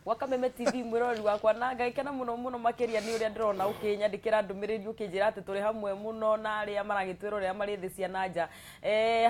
Wakameme TV mwirori wakwa na ngaikena muno makeria ni uria ndirona ukinyandikira ndumiriri ukinjira ati turi hamwe muno na aria maragitwira uria mari thi cia nanja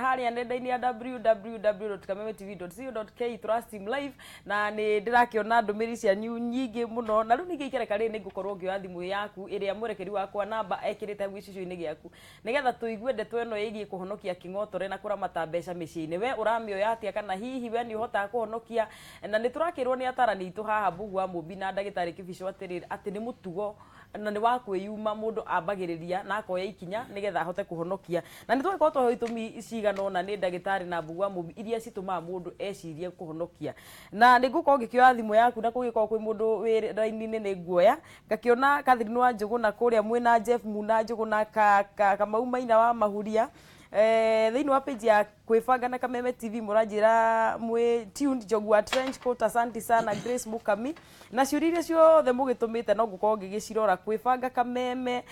haria nenda-ini ya www.kamemetv.co.ke turastream live na ni ndirakiona ndumiriri cia nyingi muno na riu ningi ikereka ri ni ngukorwo ngioya thimu yaku iria murekeri wakwa namba ekirite gwicicio-ini giaku nigetha tuigue ndeto eno yigie kuhonokia king'otore na kuramata mbeca micii-ini we uramioya atia kana hihi we ni uhota kuhonokia na ni turakirwo ni atarani itu haha Mbugu wa Mumbi na ndagitari Kibicho atiriri ati ni mutugo na ni wa kwiyuma mundu ambagiriria na akoya ikinya nigetha ahote kuhonokia na ni twako twa itumi cigano na ni ndagitari na Mbugu wa Mumbi iria cituma mundu ecirie kuhonokia na ni nguko ngikioya thimu yaku na kugiko kwi mundu wi raini-ini ni nguoya ngakiona Catherine wa Njuguna kuria mwina Jeff Muna Njuguna Kamau Maina wa Mahuria thiini wa page ya kwibanga na Kameme TV muranjira mwe tuned Jogua Trench Coat asante sana Grace Mukami na ciuririe ciothe mugitumite no ngukorwo ngigicirora kwibanga Kameme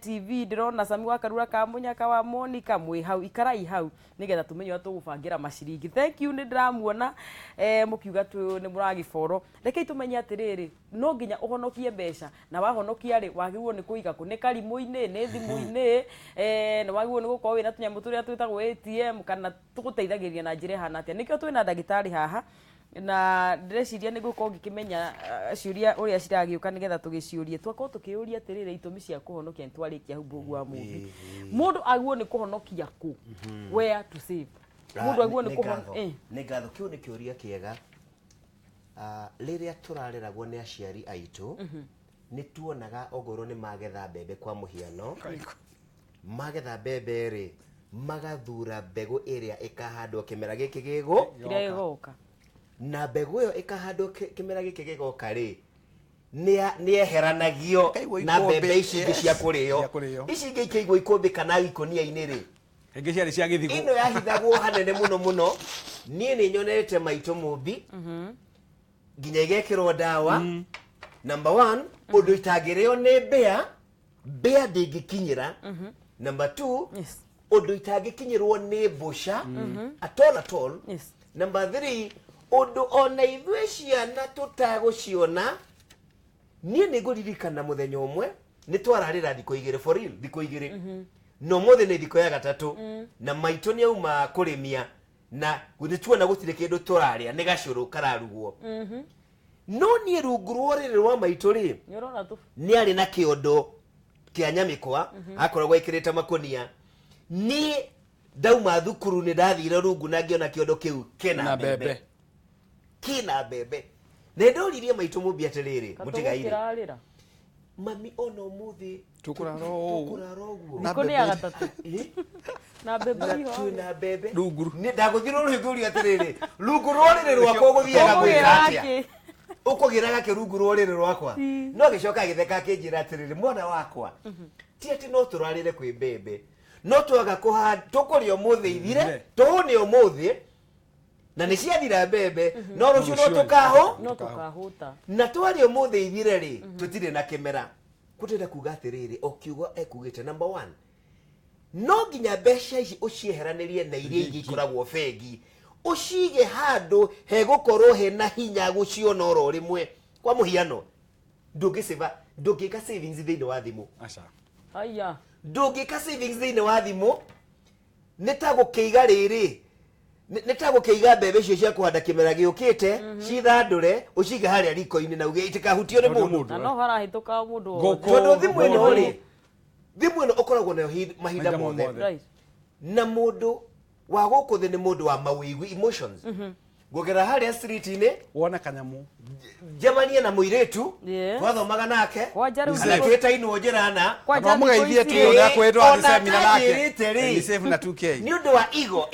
TV ndirona Sami wa Karura ka Munyaka wa Monica mwe hau ikarai hau nigetha tumenyo tugubangira maciringi thank you ni ndiramuona mukiuga tu ni muragiboro rekei tumenye atiriri no nginya uhonokie mbeca na wahonokia ri wagirwo ni kuiga ku ni karimu-ini ni thimu-ini na wagirwo ni gukorwo wina tunyamu turia twitagwo ATM kana tuguteithagiria na njira hana atia nikio twina ndagitari haha na ndreciria ni gukorwo ngikimenya ciuria uria ciragiuka nigetha tugiciurie twakorwo tukiuria atiriri itumi cia kuhonokia ntwarikia hu Mbugu wa Mumbi mundu agwo ni kuhonokia ku where to save mundu agwo ni kuhonokia ni ngatho kiu ni kiuria kiega riria turareragwo ni aciari aitu ni tuonaga ogoro ni magetha mbembe kwa muhiano magetha mbembe ri magathura mbegu iria ikahandwo kimera giki gigoka na mbegu iyo ikahandwo kimera giki gigoka ri ni eheranagio na mbembe ici ingi cia kurio ici ingi ikeigwo ikumbi kana ikonia-ini ri ingi ciari cia githigu ino yahithagwo hanene muno nie ni nyonete Maito Mumbi nginya igekirwo dawa number 1 undu itagirio ni mbea ndingikinyira number 2 undu itagikinyirwo ni mbusha at all number 3 undu ona ithwe ciana tutaguciona nie ni nguririkana muthenya umwe ni twararira thiko igire for real thiko igire no mothe ni thiko ya gatatu na Maito ni auma kurimia na gutituona gutire kindu turaria ni gacuru kararugwo no ni rungu rwore rwa Maito ri ni ari na kiondo kia nyamikwa akoragwo ikirite makonia ni dauma thukuru ni ndathire rungu na ngiona kiondo kiu kina bebe ne ndoririe Maito Mumbi atiriri mutigaire mami ona umuthi tukuraro niko ni ya gatatu na bebe hiyo na bebe rungu ni ndaguthiro rungu atiriri rungu rwore rwakwa guthiaga gwikatia ukugiraga kirungu rwore rwakwa no gicoka githeka kinjira atiriri mwana wakwa ti ati no turarire kwi mbembe no twaga kuhanda tukurio muthi ithire tuhune umuthi na ni ciathira mbembe no rucio no tukahuta na twari umuthi ithire ri tutire na kimera kutira kuga atiriri okiugo ekugite number 1 no nginya mbeca ici ucieheranirie na iria ingi ikoragwo bengi ucige handu he gukorwo he na hinya guciona oro rimwe kwa muhiano ndungika savings thiini wa thimu acha aya ndungika savings thiini wa thimu nitagukiiga riri nitagukiiga mbembe icio cia kuhanda kimera giukite cithandure ucige haria riko-ini na uge itikahutio ni mundu na no harahituka mundu tondu thimu ino ri thimu ino ukoragwo nayo mahinda mothe na mundu wa guku thi ni mundu wa mawigu emotions gugera haria street-ini wona kanyamu jamania na muiretu twathomaga nake anakita ino njirana kwa mugeithie tu na kwetwa athi seminar nake ni save na 2k ni undu wa ego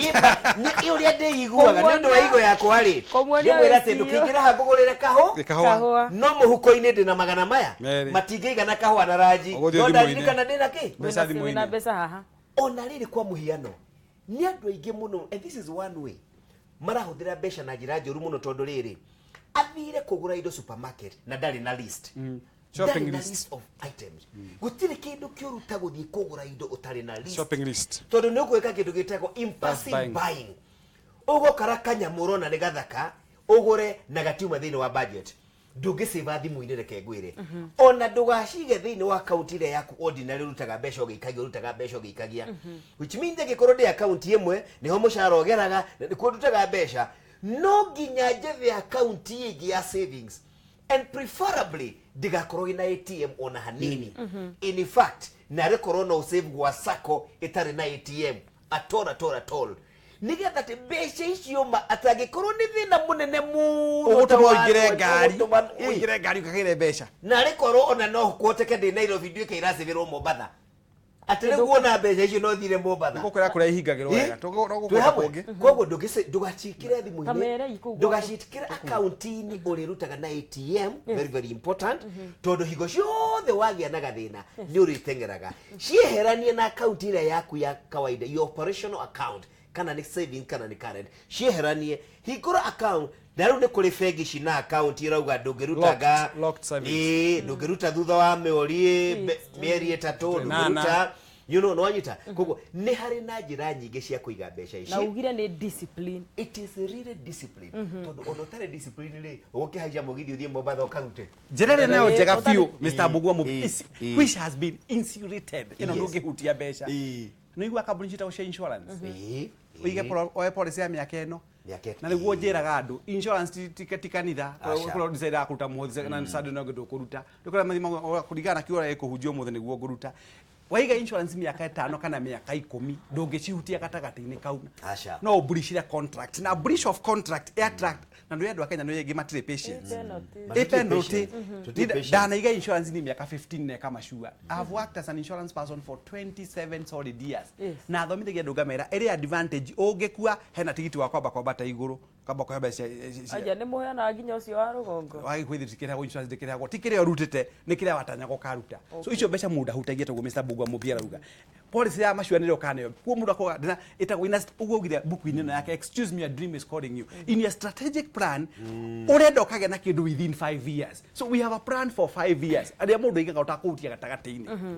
ni uria ndeiguaga ni undu wa ego yakwa ri ndimwira ati ndukingira hangugurire kahua no muhuko-ini ndina magana maya matingiigana kahua na ranji no ndirikana ndina ki na mbeca haha ona riri kwa muhiano ni andu aingi muno and this is one way marahuthira mbeca na njira njuru muno tondu riri athire kugura indo supermarket na ndari na list shopping list of items gutire kindu kiuruta guthie kugura indo utari na list shopping list tondu ni ukweka kindu gitagwo impulsive buying ugo kara kanyamuro na ni gathaka ugure na gatiuma thini wa budget ndungiciva thimu-inĩ reke ngwĩre ona ndũgacige thĩinĩ wa akaunti ĩrĩa yaku ordinary rutaga mbeca ũgĩikagia which means ĩngĩkorwo ndĩ akaunti ĩmwe nĩho mũcara ũgeraga nĩkuo ndutaga mbeca no nginya njethe akaunti ĩngĩ ya savings and preferably ndigakorwo ina ATM ona hanini in fact narĩ korwo no save gwa sacco ĩtarĩ na ATM at all nigetha te mbeca icio ma atangĩkorwo nĩ thĩna mũnene mũno ũingĩre ngari ũkagĩre mbeca na rĩkorwo ona no kuoteke ndĩ Nairobi nduĩke iracivirwo Mombatha atĩ rĩu kuona mbeca icio no thire Mombatha gũkwĩra kũrĩa ihingagĩrwo wega koguo ndũgacikĩre thimũ-inĩ ndũgacikĩre akaunti-inĩ ũrĩrutaga na ATM very important tondũ hingo ciothe wagĩa na gathĩna nĩ ũrĩteng'eraga cieheranie na akaunti ĩrĩa yaku ya kawaida your operational account kana ni saving kana ni current cieheranie hingũra account na rĩu nĩ kũrĩ bengi cina account irauga ndũngĩrutaga ndũngĩruta thutha wa mĩeri 3 ndũngĩruta you know no anyita koguo nĩ harĩ na njĩra nyingĩ cia kũiga mbeca ici na ugire nĩ discipline it is really discipline tondũ ona ũtarĩ discipline rĩ ũgũkĩhaicia mũgithi ũthiĩ Mombatha ũkarute njĩra ĩrĩa nayo njega biũ Mr. Mbugua which has been insulated ĩno ndũngĩhutia mbeca nĩ igua kambuni citagwo cia insurance uige policy ya mĩaka ĩno na nĩguo njĩraga andũ insurance ti kanitha kũrĩa decide kũruta mũhothi na sade no ngĩkũruta ndũkora mathima kũringana na kĩora ĩkũhunjio mũhothi nĩguo ngũruta waiga insurance mĩaka 5 kana mĩaka 10 ndũngĩcihutia gatagatĩ-inĩ kau no breach contract na breach of contract attract na ndio andũ a Kenya nĩ matirĩ patience penalty ndanaiga insurance ni mĩaka 15 na kama sure I have worked as an insurance person for 27 solid years na thomithagia andũ ngamera ĩrĩ advantage ũngĩkua hena tigiti wa kwamba bata igũrũ kamba kwa mbeca aja nĩ mũheana nginya ũcio wa rũgongo wagi kwithikĩra go insurance ndikĩragwo tikĩrĩa ũrutĩte nĩ kĩrĩa watanyagwo karuta so icio mbeca mũnda hutagia tũguo Mr. Mbugua mũbia rauga policy ya macuanĩre ũkaneo kuo mũnda kwa ndina ĩtagwo ina ũgũgire buku-inĩ na yake excuse me your dream is calling you in your strategic plan ũrenda ũkagĩa na kĩndũ within 5 years so we have a plan for 5 years arĩa mũndũ aigaga ũtakũhutia gatagatĩ-inĩ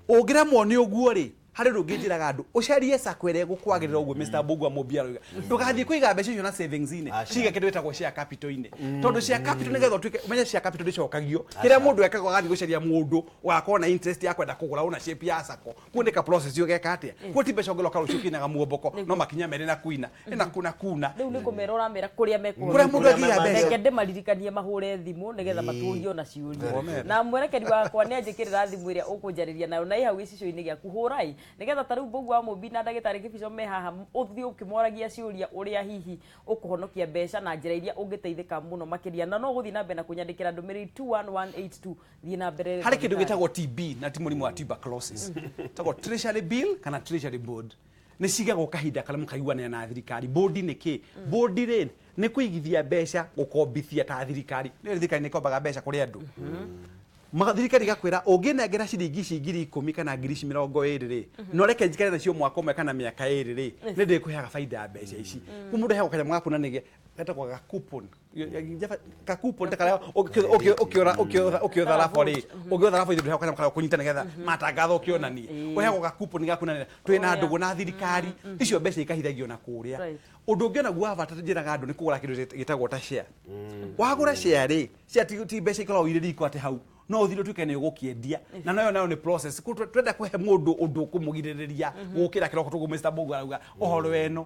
ũngĩremwo nĩ ũguo rĩ harĩ rũngĩnjĩraga andũ ũcarie sacco ĩrĩa gũkwagĩrĩra ũguo Mr. Mbugua mũbia rauga ndũgathiĩ kũiga mbeca icio na savings-inĩ ciga kĩndũ gĩtagwo share capital-inĩ tondũ share capital nĩgetha ũtuĩke ũmenye share capital ndĩcokagio kĩrĩa mũndũ ekaga agathiĩ gũcaria mũndũ wakorwo na interest ya kwenda kũgũra una shape ya sacco kuoneka process yo geka atĩa kuo ti mbeca ũngĩroka rũciũ kinaga muomboko no makinya merĩ na kuina ĩna kuna rĩu nĩ kũmera ũramera kũrĩa kũrĩa mũndũ akiga mbeca reke ndĩmaririkanie mahũre thimũ nĩgetha matũrio na ciũria na mwerekeri wakwa nĩ anjĩkĩrĩra thimũ ĩrĩa ũkũnjarĩria nayo na hau gĩcicio-inĩ gĩaku hũrai nĩgetha tarĩu Mbugua mũmbi na ndagĩtarĩ Kĩbico me haha ũthiĩ ũkĩmoragia ciũria ũrĩa hihi ũkũhonokia mbeca na njĩra iria ũngĩteithĩka mũno makĩria na no gũthiĩ na mbere na kũnyandĩkĩra ndũmĩrĩri 21182 thiĩ na mbere harĩ kĩndũ gĩtagwo TB na ti mũrimũ wa tuberculosis tagwo treasury bill kana treasury board nĩ cigagwo kahinda karĩa mũkaiguanĩra na thirikari board nĩ kĩ board rĩ nĩ kũigithia mbeca gũkombithia ta thirikari nĩ thirikari nĩ ĩkombaga mbeca kũrĩ andũ thirikari gakwĩra ũngĩnengera ciringi ngiri 10 kana ngiri 20 rĩ no reke njikare nacio mwaka ũmwe kana mĩaka 2 rĩ nĩ ndĩkũheaga baida ya mbeca ici mũndũ heagwo kanyamũ gaku na nĩge getagwo ga coupon ka coupon takara ũkĩotha rabo rĩ ũngĩotha rabo ithu ndĩheagwo kanyamũ karĩa kũnyita nĩgetha matangatho ũkĩonanie ũheagwo ga coupon gaku na twĩna ndũgũ na thirikari icio mbeca ikahithagio na kũrĩa ũndũ ũngĩ naguo abata njĩraga andũ nĩ kũgũra kĩndũ gĩtagwo ta share wagũra share rĩ share ti mbeca ikoragwo irĩ riko atĩ hau no thiro tuke nĩ ũgũkĩendia na nayo nĩ process twenda kũhe mũndũ ũndũ kũmũgirĩrĩria gũkĩra kĩroko tũgũ Mr. Mbugua arauga ũhoro ĩno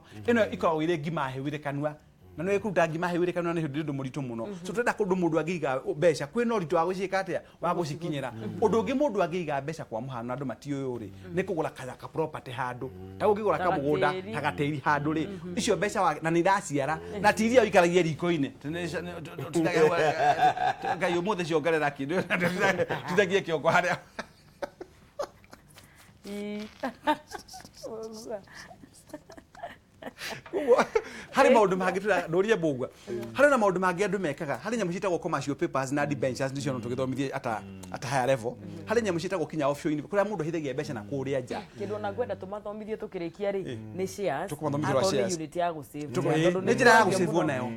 ikoragwo irĩ ngima hewire kanua na no ĩkũruta ngima hewire kanua nĩ ũndũ mũritũ mũno so twenda kũndũ mũndũ angĩiga mbeca kwĩna ũritũ wa gũciĩka atĩa wa gũcikinyĩra ũndũ ũngĩ mũndũ angĩiga mbeca kwa mũhano andũ matiũĩ rĩ nĩ kũgũra ka property handũ ta ũngĩgũra kamũgũnda ta gatĩri handũ rĩ icio mbeca na nĩ iraciara na ti iria ũikaragia riko-inĩ ngai ũmũthĩ ciongerera kĩndũ tithagie kĩongo harĩa harĩ maũndũ mangĩ ndũrie Mbugua harĩ na maũndũ mangĩ andũ mekaga harĩ nyamũ ciĩtagwo commercial papers na debentures nicio no tũgĩthomithie ata higher level harĩ nyamũ ciĩtagwo kinya offshore kũrĩa mũndũ ahithagia mbeca na kũrĩa nja kĩndũ na ngwenda tũmathomithie tũkĩrĩkia rĩ nĩ shares tũkũmathomithia shares unit ya gũsave nĩ njĩra ya gũsave nayo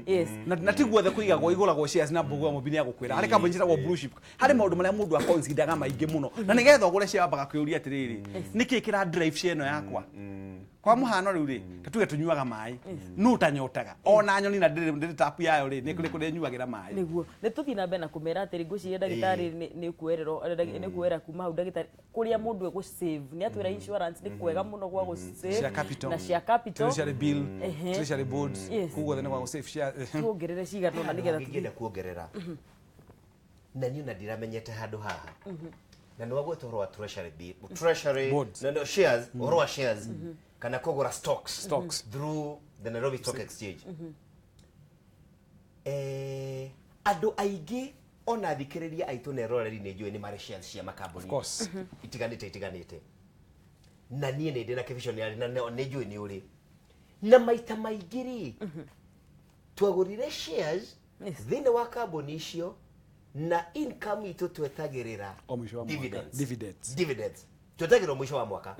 na ti guothe kũigagwo igũragwo shares na Mbugua mũbini ya gũkwĩra harĩ kambuni ciĩtagwo blue chip harĩ maũndũ marĩa mũndũ akonsidaga maingĩ mũno na nĩgetha ũgũre share wambaga kwĩũria atĩrĩrĩ nĩkĩ kĩra drive share ĩno yakwa kwa muhano riu ri tuge tunyuaga mai no tanyotaga ona nyoni na ndiri tap yayo ri ni kuri nyuagira mai niguo ni tuthi na mbere na kumera atiri ngwiciria ndagitari ni kuerero ni kuera kuma hau ndagitari kuria mundu egu save ni atwira insurance ni kwega muno gwa gu save na cia capital treasury bill treasury boards kugo thene gwa gu save share tuongerere cigano na nigetha tugienda kuongerera na niyo na ndiramenyete handu haha na no gwetwo treasury bill treasury no shares or shares kana kugura stocks through the Nairobi Stock Exchange andu aingi ona thikiriria aitu ne roreri ni njui ni mari shares cia makambuni of course itiganite na nie ni ndina vision yari na ne njui ni uri na maita maingiri twagurire shares thine wa kambuni icio na income itu twetagirira dividends twetagirira mwisho wa mwaka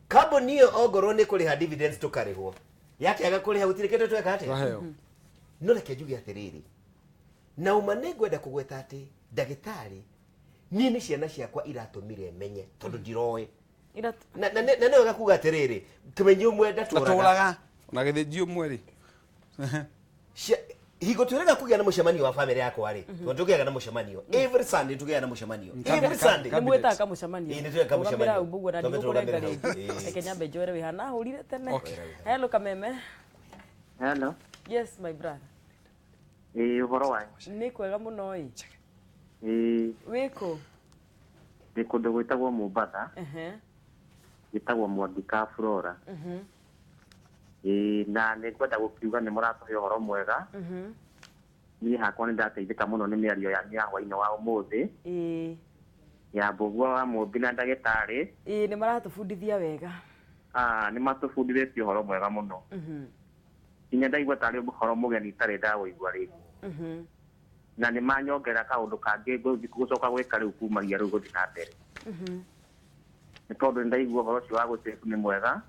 kambuni iyo ogorwo ni kuriha dividends tukarihwo yake aga kuriha gutirikete tweka ate no reke njuge atiriri na uma ni ngwenda kugweta ati ndagitari nie ni ciana ciakwa iratumire menye tondu ndiroe na no gakuga atiriri kimenyi umwe ndaturaga na githiji umwe ri higo turega kugia na mucemanio wa family yakwa ri tugiaga na mucemanio every Sunday tugiaga na mucemanio every Sunday ni mweta ka mucemanio ni tugiaga mucemanio ubugo na ndio kurenga ri Kenya mbejore we hana hurire tene hello kameme hello yes my brother uhoro wanyu ni kwega muno ii wiko ni kundu gwitagwo Mombasa gitagwo Mwangika Flora na ni kwenda gukiuga ni muratuhe uhoro mwega ni hakwa ni ndateithika muno ni miario ya hwaini wa umuthi ya mbugua wa mumbi na ndagitari ni maratubundithia wega ni matubundithĩtie uhoro mwega muno inya ndaigua tari uhoro mugeni tari ndawoigua ringi na ni manyongera kaundu kangi gucoka gwika riu kumagia riu guthi na mbere ni tondu ndaigua uhoro ucio wa guteku ni mwega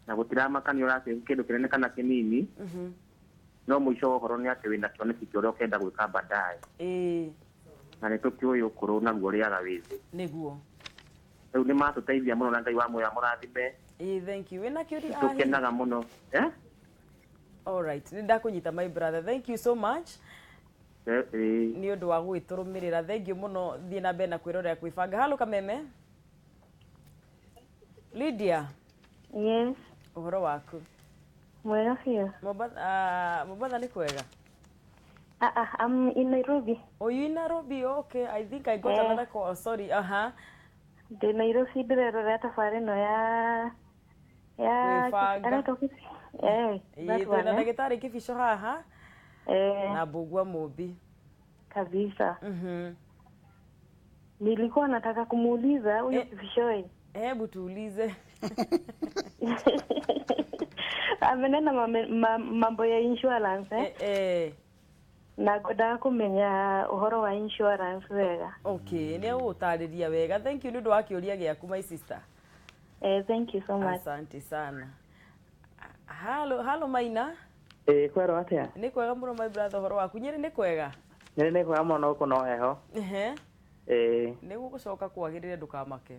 na gutiramakania urate kindu kinene kana kinini no mwisho uhoro ni ati wina kioneki kiuria ukenda gwika baadaye na ni tukiuyu ukuru na guo riaga withi niguo riu ni matuteithia muno na Ngai wa muya murathime thank you wina kiuri tukenaga muno all right ni ndakunyita my brother thank you so much ni undu wa gwiturumirira thank you muno thie na mbere na kwirorera kwibanga halo kameme Lydia yes uhoro waku mwega pia Mombasa ni kwega I'm in Nairobi. Oh, you in Nairobi? Okay, I think I got another call. Sorry, The Nairobi direrora tafari no ya anatoka na daktari kifisho haha na bugwa mobi kabisa. Nilikuwa nataka kumuuliza huyo kifisho. Hebu tuulize. Amenena mambo ya insurance na goda kumenya uhoro wa insurance wega. Okay, ni utariria wega. Thank you ndu wakiuria giaku my sister. Thank you so much. Asante sana. Hello Maina. Kwero atia? Ni kwega muno my brother uhoro waku nyeri ni kwega. Nyeri ni kwega muno kuno heho. Ni gugucoka kwagirire ndukamake.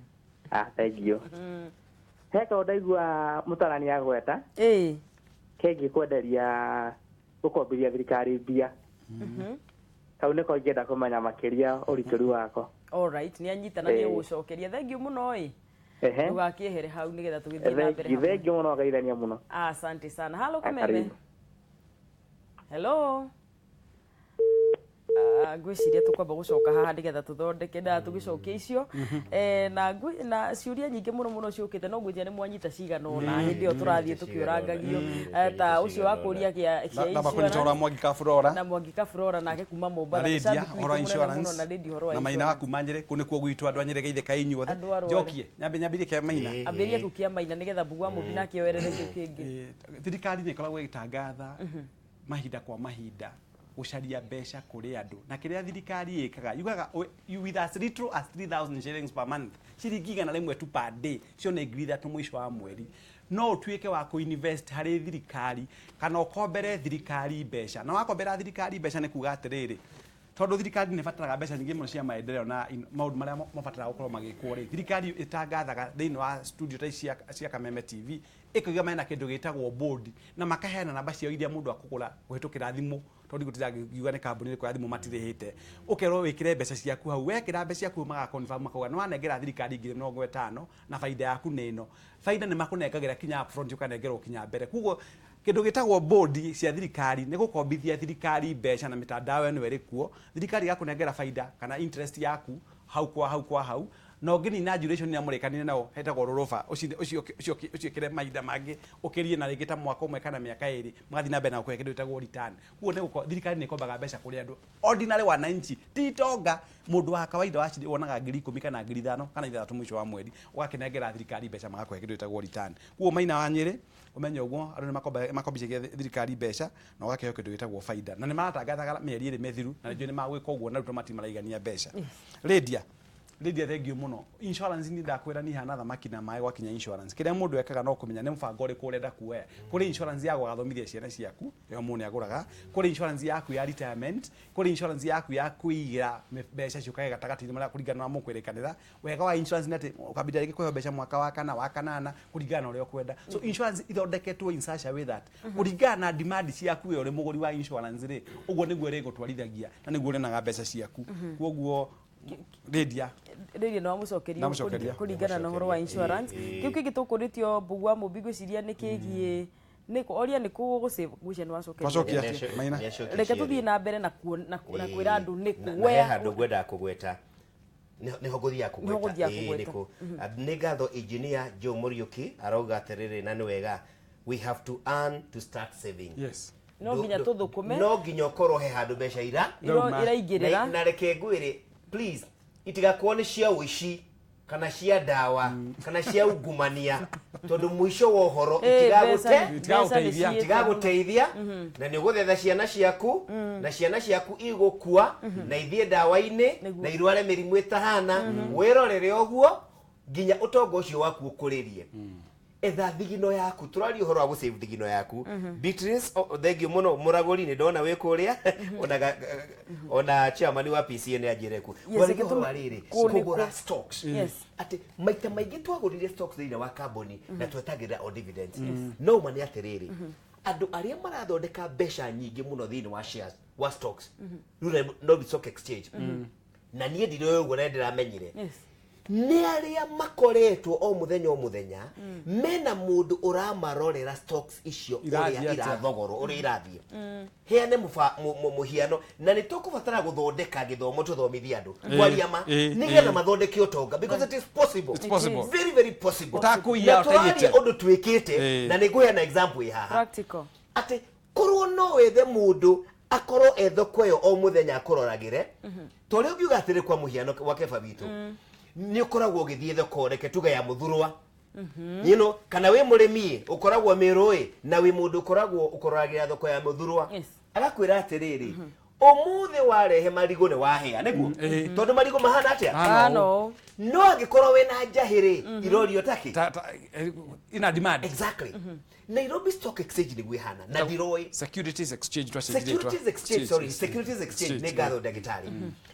Thank you. Heka udaigua mutarani ya gweta. Kegi kwenderia gukombiria thirikari mbia. Kau niko ngenda kumenya makiria urituri wako. All right, ni anyitana ni gucokeria. Thank you muno Ndugakiehere hau nigetha tugithie na mbere. Thank you muno gaithania muno. Asante sana. Hello kameme. Hello. Ngwiciria tukwamba gucoka haha nigetha tuthondeke na tugicokia icio na ciuria nyingi muno ciukite no ngwithia ni mwanyita cigano na hindi yo turathie tukiurangagio ta ucio wa kuria kia na bakunyita ora Mwangika Flora na Mwangika Flora nake kuma Mombasa na insurance na Maina wa kumanyire kuni kuo gwitu andu anyire geithe kai inyuothe njokie nyambirie kia Maina ambirie kukia Maina nigetha bugwa mubi nake werere kingi thirikari ni ikoragwo igitangatha mahinda kwa mahinda gucaria mbeca kuri andu na kiria thirikari ikaga yugaga with as little as 3000 shillings per month ciringi igana rimwe tu per day cio ni ngiri ithatu mwisho wa mweri no tuike wa kuinvest hari thirikari kana ukombere thirikari mbeca na wakombera thirikari mbeca ni kuga atiriri tondu thirikari nä bataraga mbeca nyingä må no cia maendeleo na maå ndå marä a mabataraga gå korwo magä rä thirikari ĩtangathaga thä inä wa studio ta cia Kameme TV ĩkauga mena kä ndå gä tagwo board na makaheana namba ciao iria må ndå akå gå kå kä ra thimå tondå gå tirangiuga nä kambuni ä rä kå ya thimå matirä hä te å kerwo wä kä re mbeca ciaku hau wekä ra mbeca ciaku makauga nä wanengera thirikari 50,000 na baida yaku nä ĩno baida nä makå nengagä ra kinya upfront ũkanengerwo kinya mbere koguo kindu gitagwo board cia thirikari ni gukombithia thirikari mbeca na mitandao eno iri kuo thirikari yakunengera faida kana interest yaku hau kwa hau no ngini na duration ya murekanire nao hetagwo rorofa ucio kire maida mangi ukirie na ringi ta mwaka umwe kana miaka iri magathi na mbere na kweke nditagwo return kuo ne guko thirikari ni kombaga mbeca kuri andu ordinary wananchi titonga mundu wa kawaida wachiri wonaga 10,000 kana 5,000 kana 3 mwisho wa mweri ugakinengera thirikari mbeca magakweke nditagwo return kuo maina wa Nyeri umenye uguo andu ni makombicagia thirikari mbeca na ugakiheo kindu gitagwo faida na ni maratangathaga mieri iri mithiru na ndio ni magwika uguo na ruto matimaraigania mbeca Lydia thengio muno insurance ni ndakwira ni hana thamaki na mai gwakinya insurance kiria mundu ekaga no kumenya ni mfango uri kurenda kuoya kuri insurance yago gathomithia ciana ciaku yo mune aguraga kuri insurance yaku ya retirement kuri insurance yaku ya kuigira mbeca ciukaga gatagati maria kuringana na mukwerekanira wega wa insurance nati ukabida rigi kuheo mbeca mwaka wa kana wa kanana kuringana na uria ukwenda so insurance ithondeketwo in such a way that kuringana na demand ciaku uri muguri wa insurance ri uguo niguo ri gutwarithagia na niguo ri na mbeca ciaku koguo Lydia no mucokeria kuringana na horo wa insurance kiu kingi tukuritio bugwa mubigo ciria nikigie niko oria niku gusave gushen wacokeria reke tuthie na mbere na kwira andu niku we handu gwenda kugweta niho guthia kugweta niku ni ngatho engineer Joe Muriuki arauga atiriri na ni wega we have to earn to start saving yes no nginya tuthukume no nginya ukorwo he handu mbeca iraingirira na reke ngwire please itigakorwo ni cia uici kana cia dawa kana cia ungumania tondu mwisho wa uhoro itigaguteithia na ni uguthetha ciana ciaku na ciana ciaku igukua na ithie dawa-ini na irware mirimu itahana wirorere oguo nginya utongo ucio waku ukuririe etha thigino yaku turari uhoro wa gusave thigino yaku Beatrice thengio muno muraguri ni ndona wi kuria ona chairman wa PCN ajireku wariri kugura stocks ati maita maingi twagurire stocks thina wa carbon na twetagira o dividends no mani atiriri andu aria marathondeka mbeca nyingi muno thina wa shares wa stocks no stock exchange na nie ndiro uguo na ndiramenyire ni aria makoretwo o muthenya mena mundu uramarorera stocks icio uria irathogoro uria irathie heane muhiano na ni tukubatara guthondeka githomo tuthomithia andu kwaria ma nigetha mathondeke utonga because it is possible very very possible utakuia utaite undu twikite na ni nguya na example ya haha practical ati korwo no wethe mundu akorwo ethoko yo o muthenya akororagire to ri ugiuga atiri kwa muhiano wa keba bitu ni ukoragwo githie thoko reke tuga ya muthurwa you know kana we murimi ukoragwo miroi na we mundu ukoragwo ukororagira thoko ya muthurwa agakwira atiriri umuthi warehe marigo ni wahea niguo tondu marigo mahana atia no agikorwo we na njahiri irorio taki ina demand exactly Nairobi Stock Exchange ni gwihana na diroi Securities Exchange Securities Exchange ni gatho ndagitari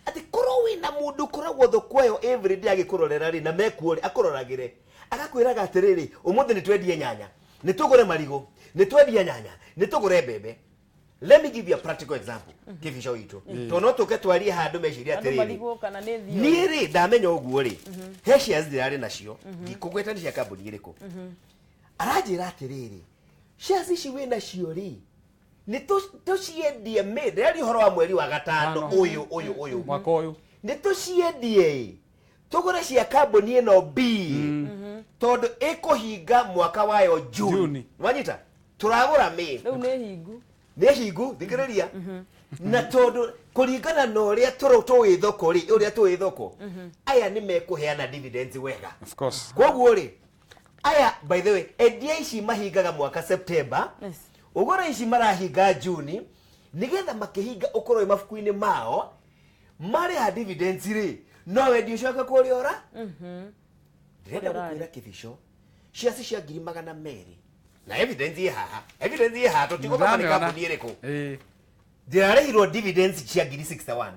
ati korwo na mundu koragwo thoko yo every day agikororera ri na mekuo akororagire agakwiraga atiriri umuthi ni twendie nyanya ni tugure marigo ni twendie nyanya ni tugure mbembe. Let me give you a practical example kifisho itu to no tuke twarie handu meciria atiriri ni ri ndamenya uguo ri he shares ndirari nacio ikugweta ni cia kambuni iriku arajira atiriri shares ici wina cio ri ni tuciendie made ri horo wa mweri wa gatano uyu mwaka uyu ni tuciendie tugure cia kambuni ino B tondu ikuhinga mwaka wayo June wanyita turagura me riu ni hingu thikiriria na tondu kuringana na uria tuwi thoko ri uria tuwi thoko aya ni mekuheana dividends wega of course koguo ri aya by the way endia ici mahingaga mwaka September ugora ici marahinga June nigetha makihinga ukorwo mafuku-ini mao mari ha dividends ri no we ndio coka kuriora ndenda gukwira kibisho ciaci cia 200,000 na evidence haha tutigo kama ni kambuni iriku ndirarehirwo dividends cia 61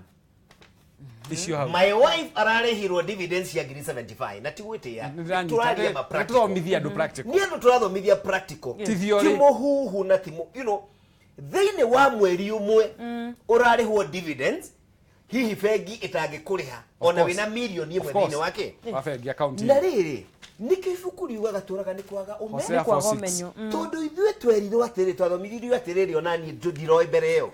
my wife ararehirwo dividends ya 75 na tigwitia turaria ma practical turathomithia andu practical ni andu turathomithia practical timo huhu na timo you know thini wa mweri umwe urarehwo dividends hihi bengi itangikuriha ona wina milioni imwe thini wake wa bengi account na riri nikibuku riugaga turaga ni kwaga umenyo tondu ithuĩ twerirwo atĩrĩ twathomithirio atĩrĩrĩ onani ndiroi mbere ĩyo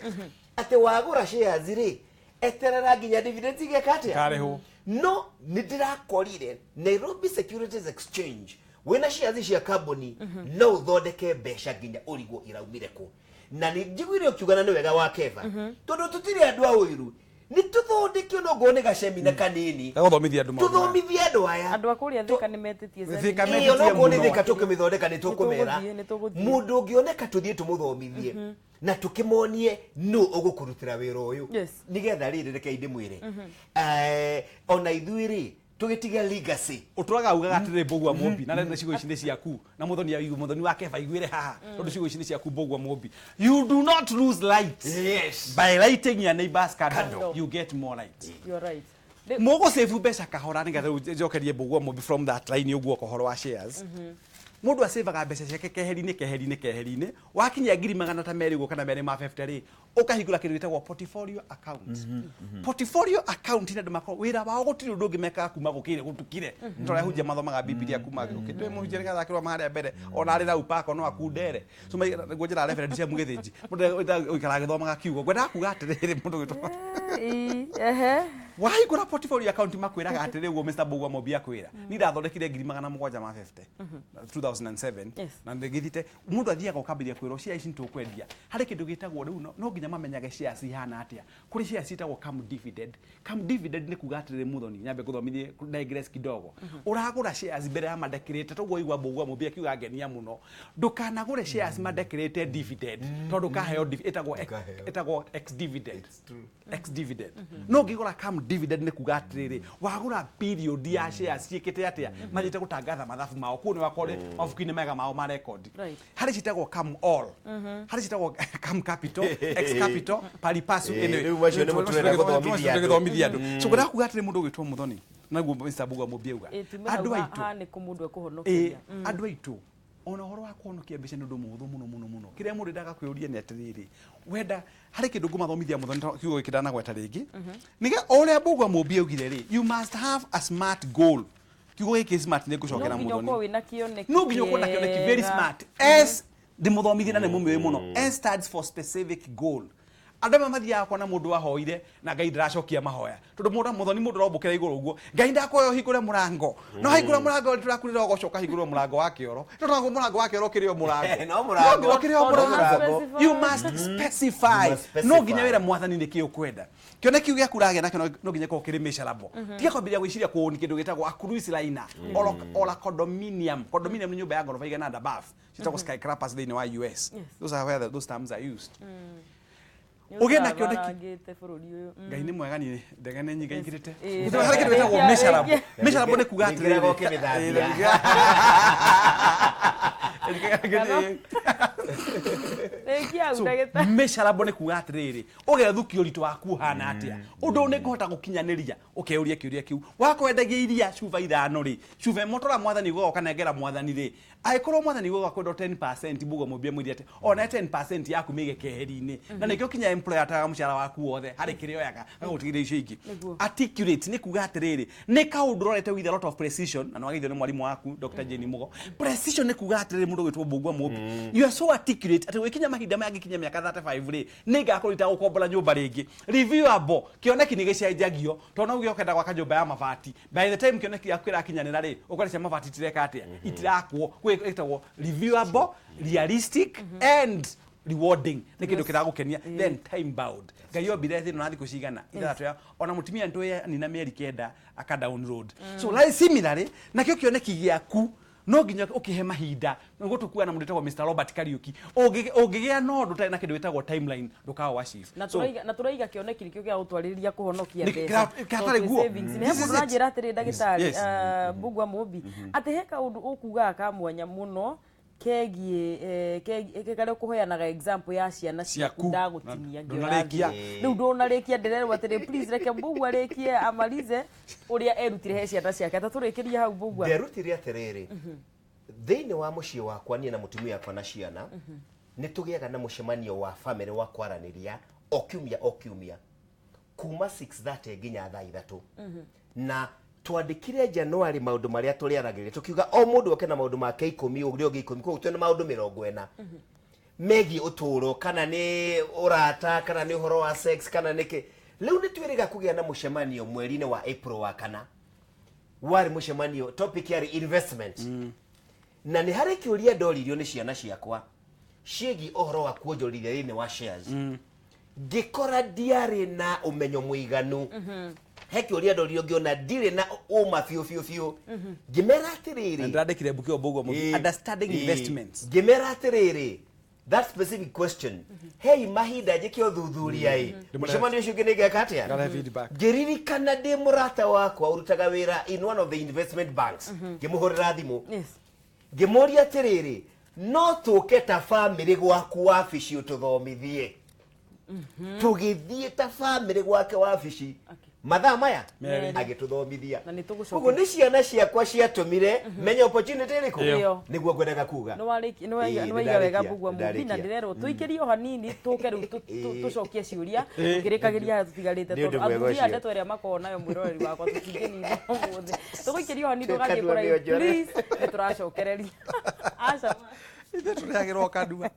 atĩ wagũra shares rĩ eterera nginya dividends igekatia karehwo no nindirakorire Nairobi Securities Exchange wena shares cia company no uthondeke mbeca nginya ũrigwo iraumire ku na nĩ njiguire ũkiugana nĩ wega wa Keva tondu tutire andu a ũiru ni tuthondeke no ngone gacemi na kanini tuthomithia andu tuthomithie andu aya andu akuria thika ni metitie Thika metetie no ngone thika tukimithondeka ni tukumera mundu ngioneka tuthie tumuthomithie na tukimonie no ugukurutira wira uyu nigetha riri reke inde mwire ona ithuiri tugitiga legacy uturaga ugaga atire Mbogua Mombi na nenda cigo icinde ciaku na muthoni wa Keva igwire haha tondu cigo icinde ciaku Mbogua Mombi you do not lose light by lighting your neighbor's candle you get more light you are right mogo save mbeca kahora nigatha njokerie Mbogua Mombi from that line uguo kohoro wa shares mundu asevaga mbeca ciake keheri-ini wakinya ngiri magana ta meri guo kana meri ma 50 ri ukahingura kindu gitagwo portfolio account portfolio account ina ndumako wira wao gutiri undu ngimeka kuma gukire gutukire ndore hujia mathomaga Biblia kuma gukitwe muhunjia gathakirwa mahari mbere ona ari na upako no akundere so ngojera reference cia mugithinji mundu ikara githomaga kiugo gwenda kuga atiriri mundu gitwa wahingura portfolio account makwiraga atiri uguo Mr. Mbogua Mombi akwira ni ndathondekire ngiri magana 750 2007 na ngithite mundu athiaga ukambiria kwirwo cia ici ntukwendia hari kindu gitagwo riu no nginya mamenyage shares ihana atia kuri shares itagwo come dividend ni kuga atire muthoni nyambe kuthomithie digress kidogo uragura shares mbere ya madekirete toguo igwa Mbogua Mombi akiuga ngenia muno ndukanagure shares madekirete dividend tondu kaheo itagwo ex dividend no ngigura come dividend ni kuga atire wagura period ya shares ciikite atia majite gutangatha mathabu mao kuo ni wakore mafuki-inĩ mega mao ma record hari citagwo come all hari citagwo come capital ex capital pari pasu githomithia andu so gwenda kuga atĩrĩ mũndũ ũgĩtwo Muthoni naguo Mr. Mbogua Mombi auga andu aitu ona horo wa kuhonokia mbeca nĩ ũndũ mũhũthũ mũno kĩrĩa mũndũ ndaga kwĩũria nĩ atĩrĩrĩ wenda harĩ kĩndũ ngũmathomithia Muthoni kiugo gĩkĩndanagweta rĩngĩ nĩge ũrĩa Mbogua Mombi augire rĩ you must have a smart goal kiugo giki smart ni gucokera Muthoni no nginya uko na kioneki very smart s ndi muthomithia na ni mumwe muno s stands for specific goal andama mathia kwa na mundu wahoire na Ngai ndiracokia mahoya tondu Muthoni mundu rombukira iguru uguo Ngai ndakoyo hingure murango no hingure murango turakurira gocoka hingure murango wa kioro tondu murango wa kioro kirio murango no murango you must specify no nginya wira mwathani ni kiyo kwenda kioneki ugia kurage na no nginya ko kiri micharabo tiga kwambiria gwiciria kuoni kindu gitagwo cruise liner or condominium ni nyumba ya ngorofa igana and above citagwo skyscrapers thini wa US those are where those terms are used ugena kioneki Ngai ni mwega ni ndege ni nyinga ingirite hari kindu gitagwo micharabo ni kuga atire micharabo ni kuga atiriri ugethukia uritu waku hana atia undu ni kuhota gukinyaniria ukeuria kiuria kiu wakwendagia iria cuba ithano ri cuba motora mwathani goka nengera mwathani ri aikorwo mwathani goka kwenda 10% Mbogua Mombi mwiri ati ona 10% yaku mige keheri-ini na nikio kinya employer ataga mucara waku wothe hari kirio yaga agutigire icio ingi articulate ni kuga atiriri ni kaundu rorete with a lot of precision na nwagithio ni mwalimu waku Dr. Jane Mugo precision ni kuga atiriri mundu witwo Mbogua Mombi you are so articulate ati wikinya mahinda magi kinya miaka 35 ri ninga akorita gukombora nyumba ringi reviewable kioneki ni gicenjagio tondu ugi okenda gwaka nyumba ya mabati by the time kioneki yakwira kinyanira ri ukorecia mabati tireka atia itirakwo gwitagwo reviewable realistic and rewarding ni kindu kiragukenia then time bound Ngai ombire thino na thiku cigana ithatu ya ona mutimia ndu ni na mieri kenda aka download so like similarly nakio kioneki giaku no nginya ukihe mahinda ngutukua na mundu tagwo Mr. Robert Kariuki ungigia no ndu na kindu gitagwo timeline ndukawa washifu na turaiga kioneki kio gia gutwaririria kuhonokia mbeca katari guo ni hebu ranjira atiri ndagitari Mbogua Mombi ati he kaundu ukuga akamwanya muno kegie kare kuhoyanaga example ya ciana Ciaku. ndagutinia Ndũnarĩkia. riu ndonarĩkia ndirerwo atĩrĩ please reke mbugua rĩkie amalize ũrĩa erutire he ciana ciake tatũrĩkĩria hau mbugua nderutire atĩrĩrĩ thĩinĩ wa mũciĩ wakwa niĩ na mũtumia wakwa na ciana nĩ tũgĩaga na mũcemanio wa family wa kwaranĩria o kiumia kuma 6:30 nginya thaa 3 na twandĩkire Januari maũndũ marĩa tũrĩaragĩrĩria tũkiuga o mũndũ oke na maũndũ make 10 ũrĩa ũngĩ 10 koguo twĩna maũndũ 40 megiĩ ũtũũro kana nĩ ũrata kana nĩ ũhoro wa sex kana nĩkĩ rĩu nĩ twĩrĩga kũgĩa na mũcemanio mweri-inĩ wa April wa kana warĩ mũcemanio topic yarĩ investment na nĩ harĩ kĩũria ndoririo nĩ ciana ciakwa ciĩgiĩ ũhoro wa kuonjorithia thĩinĩ wa shares ngĩkora ndiarĩ na ũmenyo mũiganu he kĩũria ndoririo ngĩona ndirĩ na ũma biũ ngĩmera atĩrĩrĩ ndandĩkire mbuku ĩyo mbũgua mũno understanding investments ngĩmera atĩrĩrĩ that specific question hey mahinda njĩke ũthuthuria mũcemanio ũcio ũngĩ nĩngeka atĩa Got a feedback. ngĩririkana ndĩ mũrata wakwa ũrutaga wĩra in one of the investment banks ngĩmũhũrĩra thimũ yes ngĩmũria atĩrĩrĩ no tũke ta family gwaku wabici ũtũthomithie tũgĩthiĩ ta family gwake wabici mathaa maya agĩtũthomithia Na nĩtũgũcoka. koguo nĩ ciana ciakwa ciatũmire menya opportunity ĩrĩkũ Ĩyo. nĩguo ngwendaga kuga nĩwaiga wega mbugua ndarĩkia. mũthina ndĩrerwo tũikĩrie o hanini tũke rĩu tũcokie ciũria tũkĩrĩkagĩria harĩa tũtigarĩte Nĩ ũndũ tondũ mwega athuthuria ũcio. ndeto ĩrĩa makoragwo nayo mwĩroreri wakwa tũtingĩnina ũmũthĩ tũgũikĩria o hanini tũgathiĩ Kanua kũraihu nĩonjore. please nĩtũracokereria aca ithe tũrĩagĩrwo kanua